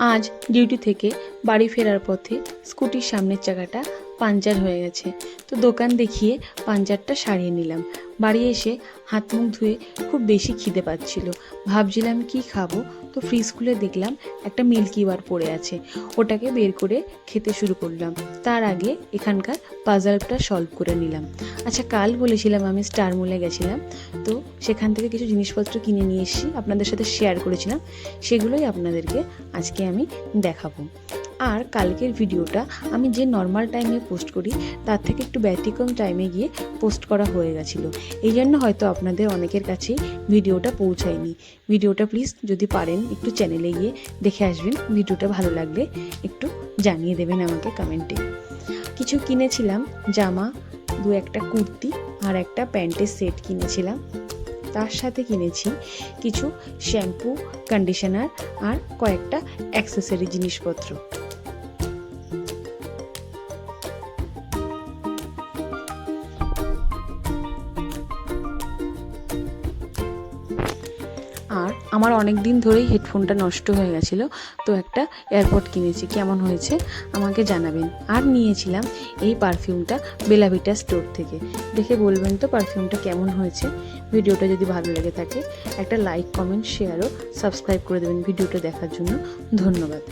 আজ ডিউটি থেকে বাড়ি ফেরার পথে স্কুটির সামনের চাকাটা পাঞ্চার হয়ে গেছে। তো দোকান দেখিয়ে পাঞ্চারটা সারিয়ে নিলাম। বাড়ি এসে হাত মুখ ধুয়ে খুব বেশি খিদে পাচ্ছিল। ভাবছিলাম কি খাবো, তো ফ্রিজ খুলে দেখলাম একটা মিল্কি বার পড়ে আছে। ওটাকে বের করে খেতে শুরু করলাম। তার আগে এখানকার পাজলটা সলভ করে নিলাম। আচ্ছা, কাল বলেছিলাম আমি স্টার মলে গেছিলাম, তো সেখান থেকে কিছু জিনিসপত্র কিনে নিয়ে এসেছি, আপনাদের সাথে শেয়ার করেছিলাম। সেগুলোই আপনাদেরকে আজকে আমি দেখাবো। আর কালকের ভিডিওটা আমি যে নর্মাল টাইমে পোস্ট করি তার থেকে একটু ব্যতিক্রম টাইমে গিয়ে পোস্ট করা হয়ে গেছিলো। এই জন্য হয়তো আপনাদের অনেকের কাছেই ভিডিওটা পৌঁছায়নি। ভিডিওটা প্লিজ যদি পারেন একটু চ্যানেলে গিয়ে দেখে আসবেন। ভিডিওটা ভালো লাগলে একটু জানিয়ে দেবেন আমাকে কমেন্টে। কিছু কিনেছিলাম, জামা, দু একটা কুর্তি আর একটা প্যান্টের সেট কিনেছিলাম। তার সাথে কিনেছি কিছু শ্যাম্পু, কন্ডিশনার আর কয়েকটা অ্যাক্সেসরি জিনিসপত্র। আর আমার অনেক দিন ধরেই হেডফোনটা নষ্ট হয়ে গেছিলো, তো একটা এয়ারপড কিনেছি। কেমন হয়েছে আমাকে জানাবেন। আর নিয়েছিলাম এই পারফিউমটা বেলা ভিটা স্টোর থেকে। দেখে বলবেন তো পারফিউমটা কেমন হয়েছে। ভিডিওটা যদি ভালো লেগে থাকে একটা লাইক, কমেন্ট, শেয়ার ও সাবস্ক্রাইব করে দেবেন ভিডিওটা দেখার জন্য। ধন্যবাদ।